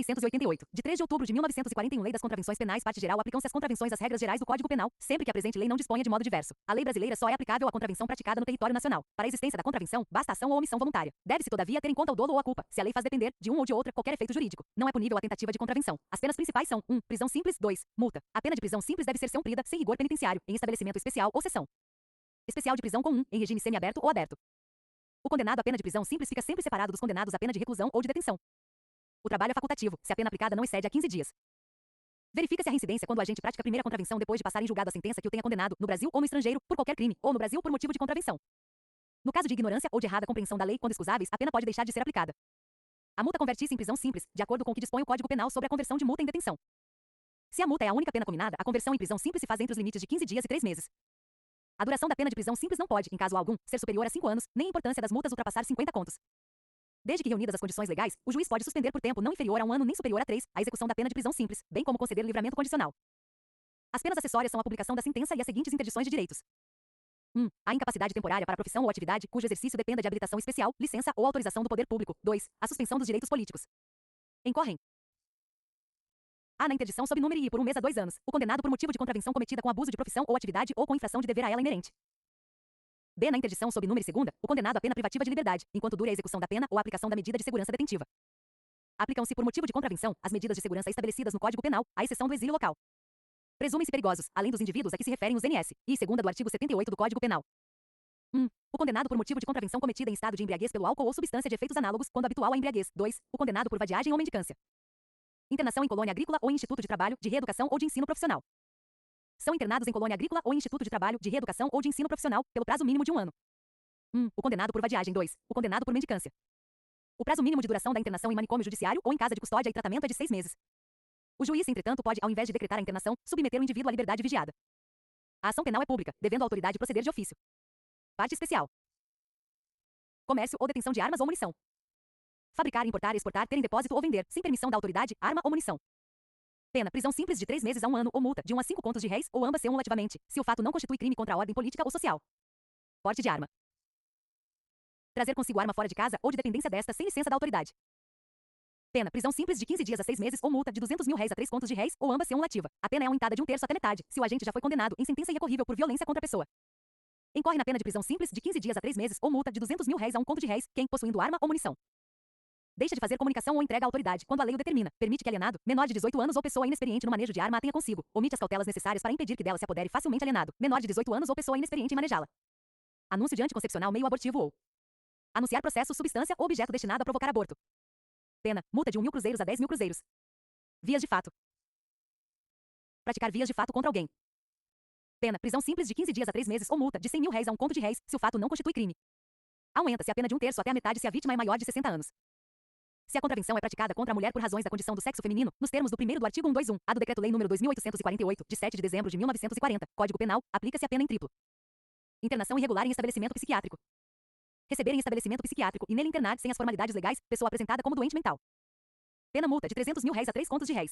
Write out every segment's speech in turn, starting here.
688, de 3 de outubro de 1941, Lei das Contravenções Penais, parte geral, aplicam-se as contravenções às regras gerais do Código Penal, sempre que a presente lei não disponha de modo diverso. A lei brasileira só é aplicável à contravenção praticada no território nacional. Para a existência da contravenção, basta ação ou omissão voluntária. Deve-se, todavia, ter em conta o dolo ou a culpa, se a lei faz depender, de um ou de outra, qualquer efeito jurídico. Não é punível a tentativa de contravenção. As penas principais são: 1. Prisão simples. 2. Multa. A pena de prisão simples deve ser cumprida, sem rigor penitenciário, em estabelecimento especial ou seção especial de prisão comum, em regime semiaberto ou aberto. O condenado à pena de prisão simples fica sempre separado dos condenados à pena de reclusão ou de detenção. O trabalho é facultativo, se a pena aplicada não excede a 15 dias. Verifica-se a reincidência quando o agente pratica a primeira contravenção depois de passar em julgado a sentença que o tenha condenado, no Brasil ou no estrangeiro, por qualquer crime, ou no Brasil por motivo de contravenção. No caso de ignorância ou de errada compreensão da lei, quando excusáveis, a pena pode deixar de ser aplicada. A multa converte-se em prisão simples, de acordo com o que dispõe o Código Penal sobre a conversão de multa em detenção. Se a multa é a única pena combinada, a conversão em prisão simples se faz entre os limites de 15 dias e 3 meses. A duração da pena de prisão simples não pode, em caso algum, ser superior a 5 anos, nem a importância das multas ultrapassar 50 contos. Desde que reunidas as condições legais, o juiz pode suspender por tempo não inferior a 1 ano nem superior a 3 a execução da pena de prisão simples, bem como conceder livramento condicional. As penas acessórias são a publicação da sentença e as seguintes interdições de direitos. 1. A incapacidade temporária para a profissão ou atividade cujo exercício dependa de habilitação especial, licença ou autorização do poder público. 2. A suspensão dos direitos políticos. Incorrem: A. Na interdição sob número I por 1 mês a 2 anos, o condenado por motivo de contravenção cometida com abuso de profissão ou atividade ou com infração de dever a ela inerente. B. Na interdição sob número II, o condenado à pena privativa de liberdade, enquanto dure a execução da pena ou a aplicação da medida de segurança detentiva. Aplicam-se por motivo de contravenção as medidas de segurança estabelecidas no Código Penal, à exceção do exílio local. Presumem-se perigosos, além dos indivíduos a que se referem os NS, e segunda do artigo 78 do Código Penal. 1. O condenado por motivo de contravenção cometida em estado de embriaguez pelo álcool ou substância de efeitos análogos, quando habitual à embriaguez. 2. O condenado por vadiagem ou mendicância. Internação em colônia agrícola ou em instituto de trabalho, de reeducação ou de ensino profissional. São internados em colônia agrícola ou em instituto de trabalho, de reeducação ou de ensino profissional, pelo prazo mínimo de 1 ano. 1. O condenado por vadiagem. 2. O condenado por mendicância. O prazo mínimo de duração da internação em manicômio judiciário ou em casa de custódia e tratamento é de 6 meses. O juiz, entretanto, pode, ao invés de decretar a internação, submeter o indivíduo à liberdade vigiada. A ação penal é pública, devendo a autoridade proceder de ofício. Parte especial: comércio ou detenção de armas ou munição. Fabricar, importar, exportar, ter em depósito ou vender, sem permissão da autoridade, arma ou munição. Pena: prisão simples de 3 meses a 1 ano ou multa de 1 a 5 contos de réis, ou ambas cumulativamente, se o fato não constitui crime contra a ordem política ou social. Porte de arma: trazer consigo arma fora de casa ou de dependência desta sem licença da autoridade. Pena: prisão simples de 15 dias a 6 meses ou multa de 200 mil réis a 3 contos de réis, ou ambas cumulativa. A pena é aumentada de 1/3 até metade, se o agente já foi condenado em sentença irrecorrível por violência contra a pessoa. Incorre na pena de prisão simples de 15 dias a 3 meses ou multa de 200 mil réis a 1 conto de réis, quem, possuindo arma ou munição, deixa de fazer comunicação ou entrega à autoridade, quando a lei o determina, permite que alienado, menor de 18 anos ou pessoa inexperiente no manejo de arma a tenha consigo, omite as cautelas necessárias para impedir que dela se apodere facilmente alienado, menor de 18 anos ou pessoa inexperiente em manejá-la. Anúncio de anticoncepcional meio abortivo ou anunciar processo, substância ou objeto destinado a provocar aborto. Pena: multa de 1.000 cruzeiros a 10.000 cruzeiros. Vias de fato: praticar vias de fato contra alguém. Pena: prisão simples de 15 dias a 3 meses ou multa de 100 mil réis a 1 conto de réis, se o fato não constitui crime. Aumenta-se a pena de 1/3 até a metade se a vítima é maior de 60 anos. Se a contravenção é praticada contra a mulher por razões da condição do sexo feminino, nos termos do 1º do artigo 121-A do Decreto-Lei nº 2.848, de 7 de dezembro de 1940, Código Penal, aplica-se a pena em triplo. Internação irregular em estabelecimento psiquiátrico. Receber em estabelecimento psiquiátrico e nele internar sem as formalidades legais, pessoa apresentada como doente mental. Pena: multa de 300 mil réis a 3 contos de réis.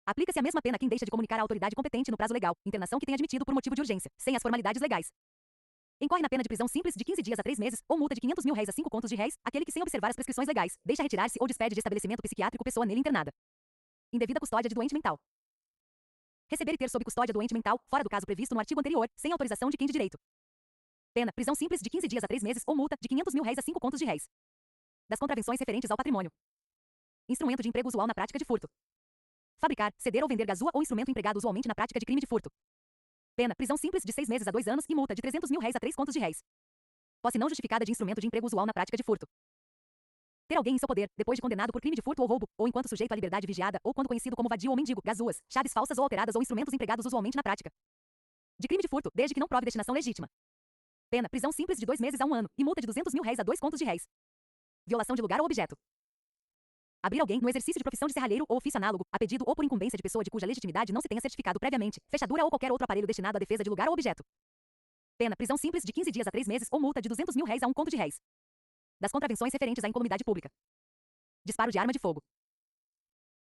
Aplica-se a mesma pena a quem deixa de comunicar à autoridade competente no prazo legal, internação que tenha admitido por motivo de urgência, sem as formalidades legais. Incorre na pena de prisão simples de 15 dias a 3 meses, ou multa de 500 mil réis a 5 contos de réis, aquele que sem observar as prescrições legais, deixa retirar-se ou despede de estabelecimento psiquiátrico pessoa nele internada. Indevida custódia de doente mental. Receber e ter sob custódia doente mental, fora do caso previsto no artigo anterior, sem autorização de quem de direito. Pena: prisão simples de 15 dias a 3 meses, ou multa de 500 mil réis a 5 contos de réis. Das contravenções referentes ao patrimônio. Instrumento de emprego usual na prática de furto. Fabricar, ceder ou vender gazua ou instrumento empregado usualmente na prática de crime de furto. Pena: prisão simples de 6 meses a 2 anos e multa de 300 mil réis a 3 contos de réis. Posse não justificada de instrumento de emprego usual na prática de furto. Ter alguém em seu poder, depois de condenado por crime de furto ou roubo, ou enquanto sujeito à liberdade vigiada, ou quando conhecido como vadio ou mendigo, gazuas, chaves falsas ou alteradas ou instrumentos empregados usualmente na prática de crime de furto, desde que não prove destinação legítima. Pena: prisão simples de 2 meses a 1 ano, e multa de 200 mil réis a 2 contos de réis. Violação de lugar ou objeto. Abrir alguém no exercício de profissão de serralheiro ou ofício análogo, a pedido ou por incumbência de pessoa de cuja legitimidade não se tenha certificado previamente, fechadura ou qualquer outro aparelho destinado à defesa de lugar ou objeto. Pena: prisão simples de 15 dias a 3 meses ou multa de 200 mil réis a 1 conto de réis. Das contravenções referentes à incolumidade pública. Disparo de arma de fogo.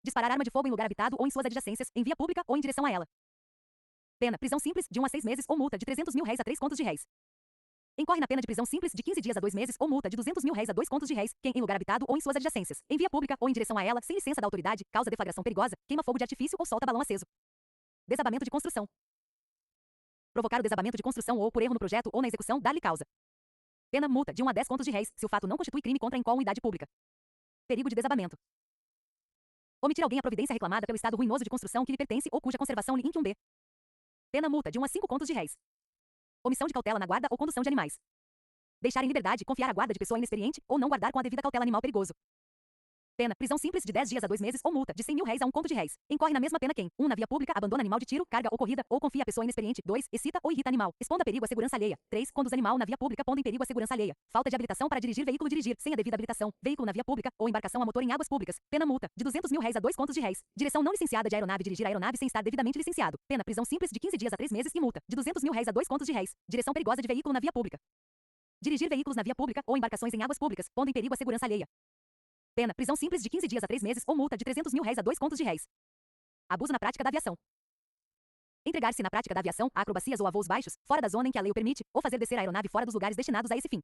Disparar arma de fogo em lugar habitado ou em suas adjacências, em via pública ou em direção a ela. Pena: prisão simples de 1 a 6 meses ou multa de 300 mil réis a 3 contos de réis. Incorre na pena de prisão simples de 15 dias a 2 meses ou multa de R$ 200.000 a 2 contos de réis, quem em lugar habitado ou em suas adjacências, em via pública ou em direção a ela, sem licença da autoridade, causa deflagração perigosa, queima fogo de artifício ou solta balão aceso. Desabamento de construção. Provocar o desabamento de construção ou, por erro no projeto ou na execução, dar-lhe causa. Pena multa de 1 a 10 contos de réis, se o fato não constitui crime contra a incolumidade pública. Perigo de desabamento. Omitir alguém a providência reclamada pelo estado ruinoso de construção que lhe pertence ou cuja conservação lhe incumbe. Pena multa de 1 a 5 contos de réis. Omissão de cautela na guarda ou condução de animais. Deixar em liberdade, confiar a guarda de pessoa inexperiente ou não guardar com a devida cautela animal perigoso. Pena, prisão simples de 10 dias a 2 meses ou multa de R$ 100.000 a 1 conto de réis. Incorre na mesma pena quem, 1 na via pública, abandona animal de tiro, carga ou corrida, ou confia a pessoa inexperiente, 2 excita ou irrita animal, expondo a perigo à segurança alheia, 3 conduz animal na via pública pondo em perigo à segurança alheia, falta de habilitação para dirigir veículo dirigir sem a devida habilitação, veículo na via pública ou embarcação a motor em águas públicas. Pena multa de R$ 200.000 a 2 contos de réis. Direção não licenciada de aeronave dirigir aeronave sem estar devidamente licenciado. Pena, prisão simples de 15 dias a 3 meses e multa de R$ 200.000 a 2 contos de réis. Direção perigosa de veículo na via pública. Dirigir veículos na via pública ou embarcações em águas públicas, pondo em perigo a segurança alheia. Pena, prisão simples de 15 dias a 3 meses ou multa de R$ 300.000 a 2 contos de réis. Abuso na prática da aviação. Entregar-se na prática da aviação a acrobacias ou a voos baixos, fora da zona em que a lei o permite, ou fazer descer a aeronave fora dos lugares destinados a esse fim.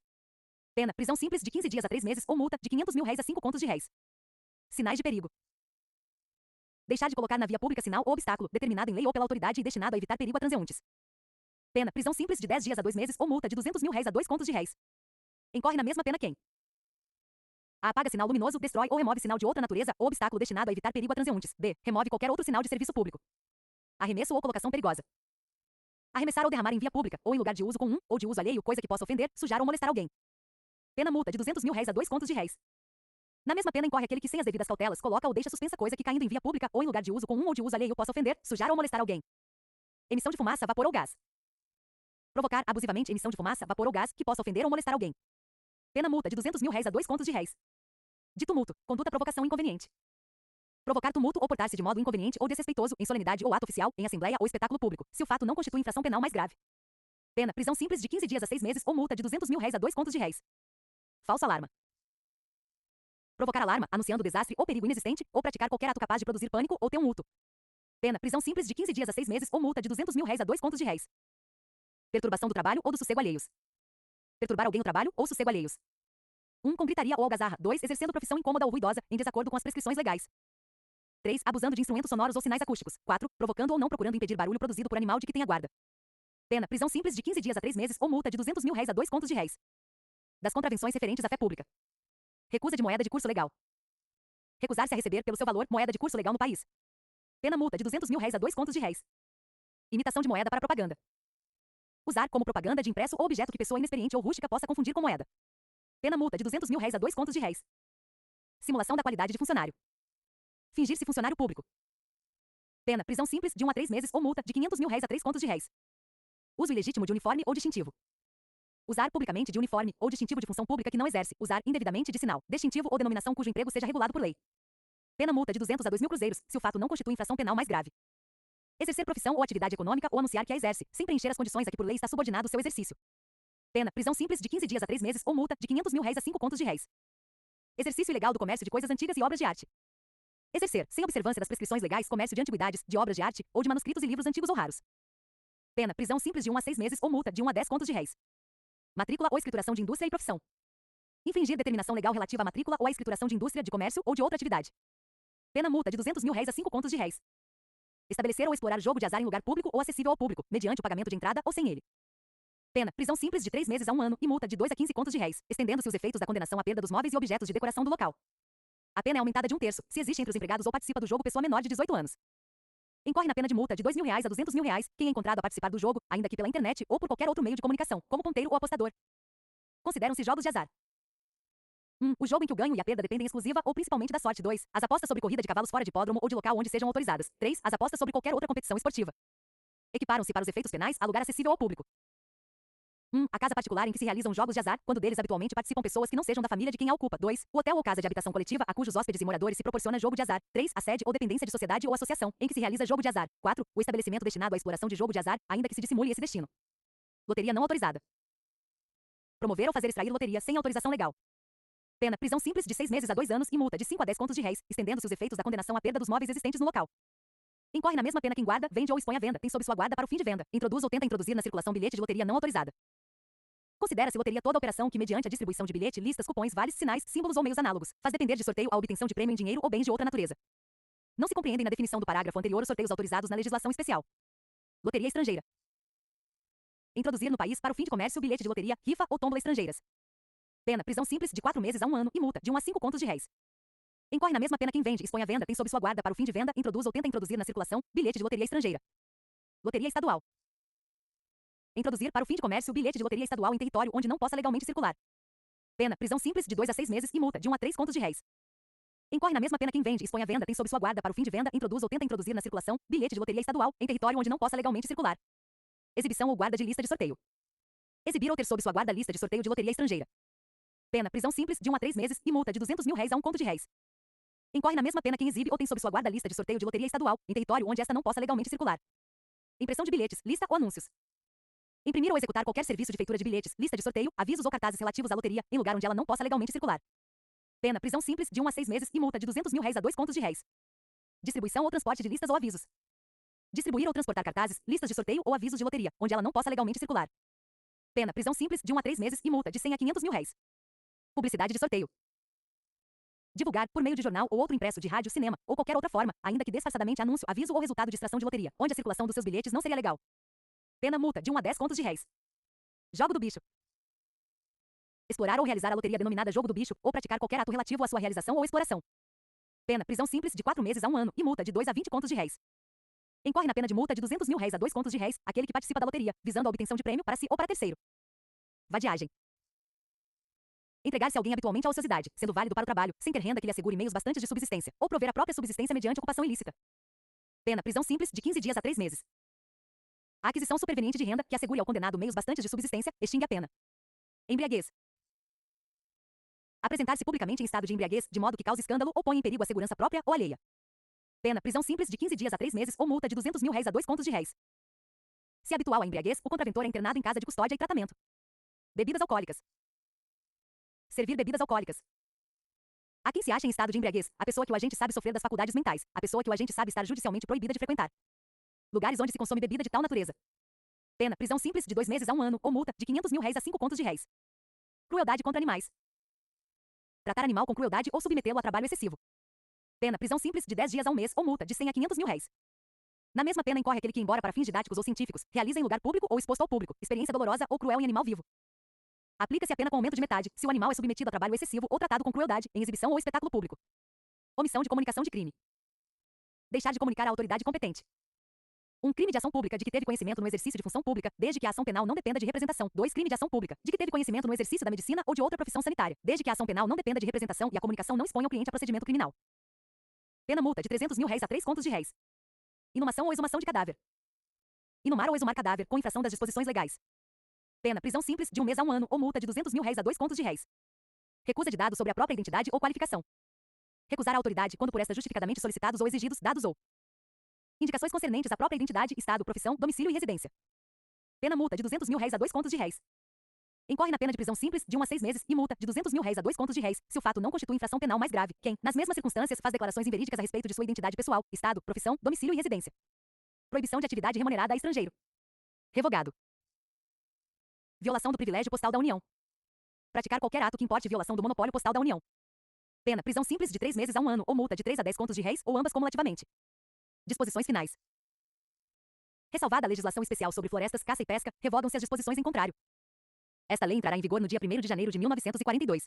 Pena, prisão simples de 15 dias a 3 meses ou multa de R$ 500.000 a 5 contos de réis. Sinais de perigo. Deixar de colocar na via pública sinal ou obstáculo, determinado em lei ou pela autoridade e destinado a evitar perigo a transeuntes. Pena, prisão simples de 10 dias a 2 meses ou multa de R$ 200.000 a 2 contos de réis. Incorre na mesma pena quem apaga sinal luminoso, destrói ou remove sinal de outra natureza ou obstáculo destinado a evitar perigo a transeuntes. B. Remove qualquer outro sinal de serviço público. Arremesso ou colocação perigosa. Arremessar ou derramar em via pública ou em lugar de uso comum ou de uso alheio coisa que possa ofender, sujar ou molestar alguém. Pena multa de R$ 200.000 a 2 contos de réis. Na mesma pena incorre aquele que sem as devidas cautelas coloca ou deixa suspensa coisa que caindo em via pública ou em lugar de uso comum ou de uso alheio possa ofender, sujar ou molestar alguém. Emissão de fumaça, vapor ou gás. Provocar abusivamente emissão de fumaça, vapor ou gás que possa ofender ou molestar alguém. Pena multa de R$ 200.000 a 2 contos de réis. De tumulto, conduta provocação inconveniente. Provocar tumulto ou portar-se de modo inconveniente ou desrespeitoso em solenidade ou ato oficial, em assembleia ou espetáculo público, se o fato não constitui infração penal mais grave. Pena, prisão simples de 15 dias a 6 meses ou multa de R$ 200.000 a 2 contos de réis. Falsa alarma. Provocar alarma, anunciando desastre ou perigo inexistente, ou praticar qualquer ato capaz de produzir pânico ou tumulto. Pena, prisão simples de 15 dias a 6 meses ou multa de R$ 200.000 a 2 contos de réis. Perturbação do trabalho ou do sossego alheios. Perturbar alguém o trabalho ou sossego alheios. 1. Com gritaria ou algazarra. 2. Exercendo profissão incômoda ou ruidosa, em desacordo com as prescrições legais. 3. Abusando de instrumentos sonoros ou sinais acústicos. 4. Provocando ou não procurando impedir barulho produzido por animal de que tenha guarda. Pena, prisão simples de 15 dias a 3 meses ou multa de R$ 200.000 a 2 contos de réis. Das contravenções referentes à fé pública. Recusa de moeda de curso legal. Recusar-se a receber pelo seu valor moeda de curso legal no país. Pena multa de R$ 200.000 a 2 contos de réis. Imitação de moeda para propaganda. Usar como propaganda de impresso ou objeto que pessoa inexperiente ou rústica possa confundir com moeda. Pena multa de R$ 200.000 a 2 contos de réis. Simulação da qualidade de funcionário. Fingir-se funcionário público. Pena, prisão simples de 1 a 3 meses ou multa de R$ 500.000 a 3 contos de réis. Uso ilegítimo de uniforme ou distintivo. Usar publicamente de uniforme ou distintivo de função pública que não exerce. Usar indevidamente de sinal, distintivo ou denominação cujo emprego seja regulado por lei. Pena multa de 200 a 2.000 cruzeiros, se o fato não constitui infração penal mais grave. Exercer profissão ou atividade econômica ou anunciar que a exerce, sem preencher as condições a que por lei está subordinado o seu exercício. Pena, prisão simples de 15 dias a 3 meses ou multa de R$ 500.000 a 5 contos de réis. Exercício ilegal do comércio de coisas antigas e obras de arte. Exercer, sem observância das prescrições legais, comércio de antiguidades, de obras de arte ou de manuscritos e livros antigos ou raros. Pena, prisão simples de 1 a 6 meses ou multa de 1 a 10 contos de réis. Matrícula ou escrituração de indústria e profissão. Infringir determinação legal relativa à matrícula ou à escrituração de indústria, de comércio ou de outra atividade. Pena multa de R$ 200.000 a 5 contos de réis. Estabelecer ou explorar jogo de azar em lugar público ou acessível ao público, mediante o pagamento de entrada ou sem ele. Pena, prisão simples de 3 meses a 1 ano e multa de 2 a 15 contos de réis, estendendo-se os efeitos da condenação à perda dos móveis e objetos de decoração do local. A pena é aumentada de 1/3, se existe entre os empregados ou participa do jogo pessoa menor de 18 anos. Incorre na pena de multa de R$ 2.000 a R$ 200.000 quem é encontrado a participar do jogo, ainda que pela internet ou por qualquer outro meio de comunicação, como ponteiro ou apostador. Consideram-se jogos de azar. 1. O jogo em que o ganho e a perda dependem exclusiva ou principalmente da sorte. 2. As apostas sobre corrida de cavalos fora de hipódromo ou de local onde sejam autorizadas. 3. As apostas sobre qualquer outra competição esportiva. Equiparam-se para os efeitos penais a lugar acessível ao público. 1. A casa particular em que se realizam jogos de azar, quando deles habitualmente participam pessoas que não sejam da família de quem a ocupa. 2. O hotel ou casa de habitação coletiva a cujos hóspedes e moradores se proporciona jogo de azar. 3. A sede ou dependência de sociedade ou associação em que se realiza jogo de azar. 4. O estabelecimento destinado à exploração de jogo de azar, ainda que se dissimule esse destino. Loteria não autorizada. Promover ou fazer extrair loteria sem autorização legal. Pena, prisão simples de 6 meses a 2 anos e multa de 5 a 10 contos de réis, estendendo-se os efeitos da condenação à perda dos móveis existentes no local. Incorre na mesma pena quem guarda, vende ou expõe à venda, tem sob sua guarda para o fim de venda, introduz ou tenta introduzir na circulação bilhete de loteria não autorizada. Considera-se loteria toda operação que, mediante a distribuição de bilhete, listas, cupons, vales, sinais, símbolos ou meios análogos, faz depender de sorteio a obtenção de prêmio em dinheiro ou bens de outra natureza. Não se compreendem na definição do parágrafo anterior os sorteios autorizados na legislação especial. Loteria estrangeira. Introduzir no país para o fim de comércio bilhete de loteria, rifa ou tómbola estrangeiras. Pena, prisão simples de 4 meses a 1 ano e multa de 1 a 5 contos de réis. Incorre na mesma pena quem vende, expõe à venda, tem sob sua guarda para o fim de venda, introduz ou tenta introduzir na circulação bilhete de loteria estrangeira. Loteria estadual. Introduzir para o fim de comércio bilhete de loteria estadual em território onde não possa legalmente circular. Pena, prisão simples de 2 a 6 meses e multa de 1 a 3 contos de réis. Incorre na mesma pena quem vende, expõe à venda, tem sob sua guarda para o fim de venda, introduz ou tenta introduzir na circulação bilhete de loteria estadual em território onde não possa legalmente circular. Exibição ou guarda de lista de sorteio. Exibir ou ter sob sua guarda lista de sorteio de loteria estrangeira. Pena, prisão simples de 1 a 3 meses e multa de 200 mil réis a 1 conto de réis. Incorre na mesma pena quem exibe ou tem sob sua guarda lista de sorteio de loteria estadual em território onde esta não possa legalmente circular. Impressão de bilhetes, lista ou anúncios. Imprimir ou executar qualquer serviço de feitura de bilhetes, lista de sorteio, avisos ou cartazes relativos à loteria, em lugar onde ela não possa legalmente circular. Pena, prisão simples de 1 a 6 meses e multa de 200 mil réis a 2 contos de réis. Distribuição ou transporte de listas ou avisos. Distribuir ou transportar cartazes, listas de sorteio ou avisos de loteria, onde ela não possa legalmente circular. Pena, prisão simples de 1 a 3 meses e multa de 100 a 500 mil réis. Publicidade de sorteio. Divulgar, por meio de jornal ou outro impresso de rádio, cinema, ou qualquer outra forma, ainda que disfarçadamente anúncio, aviso ou resultado de extração de loteria, onde a circulação dos seus bilhetes não seria legal. Pena, multa de 1 a 10 contos de réis. Jogo do bicho. Explorar ou realizar a loteria denominada jogo do bicho, ou praticar qualquer ato relativo à sua realização ou exploração. Pena, prisão simples de 4 meses a 1 ano e multa de 2 a 20 contos de réis. Incorre na pena de multa de 200 mil réis a 2 contos de réis, aquele que participa da loteria, visando a obtenção de prêmio para si ou para terceiro. Vadiagem. Entregar-se alguém habitualmente à ociosidade, sendo válido para o trabalho, sem ter renda que lhe assegure meios bastantes de subsistência, ou prover a própria subsistência mediante ocupação ilícita. Pena, prisão simples de 15 dias a 3 meses. A aquisição superveniente de renda que assegure ao condenado meios bastantes de subsistência extingue a pena. Embriaguez. Apresentar-se publicamente em estado de embriaguez, de modo que cause escândalo ou ponha em perigo a segurança própria ou alheia. Pena, prisão simples de 15 dias a 3 meses ou multa de 200 mil réis a 2 contos de réis. Se habitual à embriaguez, o contraventor é internado em casa de custódia e tratamento. Bebidas alcoólicas. Servir bebidas alcoólicas. A quem se acha em estado de embriaguez, a pessoa que o agente sabe sofrer das faculdades mentais, a pessoa que o agente sabe estar judicialmente proibida de frequentar lugares onde se consome bebida de tal natureza. Pena, prisão simples de 2 meses a 1 ano ou multa de 500 mil réis a 5 contos de réis. Crueldade contra animais. Tratar animal com crueldade ou submetê-lo a trabalho excessivo. Pena, prisão simples de 10 dias a 1 mês ou multa de 100 a 500 mil réis. Na mesma pena incorre aquele que, embora para fins didáticos ou científicos, realiza em lugar público ou exposto ao público, experiência dolorosa ou cruel em animal vivo. Aplica-se a pena com aumento de metade, se o animal é submetido a trabalho excessivo ou tratado com crueldade, em exibição ou espetáculo público. Omissão de comunicação de crime. Deixar de comunicar à autoridade competente. Um crime de ação pública de que teve conhecimento no exercício de função pública, desde que a ação penal não dependa de representação. 2. Crime de ação pública, de que teve conhecimento no exercício da medicina ou de outra profissão sanitária, desde que a ação penal não dependa de representação e a comunicação não exponha o cliente a procedimento criminal. Pena multa de 300 mil réis a 3 contos de réis. Inumação ou exumação de cadáver. Inumar ou exumar cadáver, com infração das disposições legais. Pena, prisão simples, de 1 mês a 1 ano ou multa de 200 mil réis a 2 contos de réis. Recusa de dados sobre a própria identidade ou qualificação. Recusar a autoridade quando por esta justificadamente solicitados ou exigidos dados ou indicações concernentes à própria identidade, estado, profissão, domicílio e residência. Pena multa de 200 mil réis a 2 contos de réis. Incorre na pena de prisão simples de 1 a 6 meses e multa de 200 mil réis a 2 contos de réis, se o fato não constitui infração penal mais grave, quem, nas mesmas circunstâncias, faz declarações inverídicas a respeito de sua identidade pessoal, estado, profissão, domicílio e residência. Proibição de atividade remunerada a estrangeiro. Revogado. Violação do privilégio postal da União. Praticar qualquer ato que importe violação do monopólio postal da União. Pena, prisão simples de 3 meses a 1 ano ou multa de 3 a 10 contos de réis ou ambas cumulativamente. Disposições finais. Ressalvada a legislação especial sobre florestas, caça e pesca, revogam-se as disposições em contrário. Esta lei entrará em vigor no dia 1º de janeiro de 1942.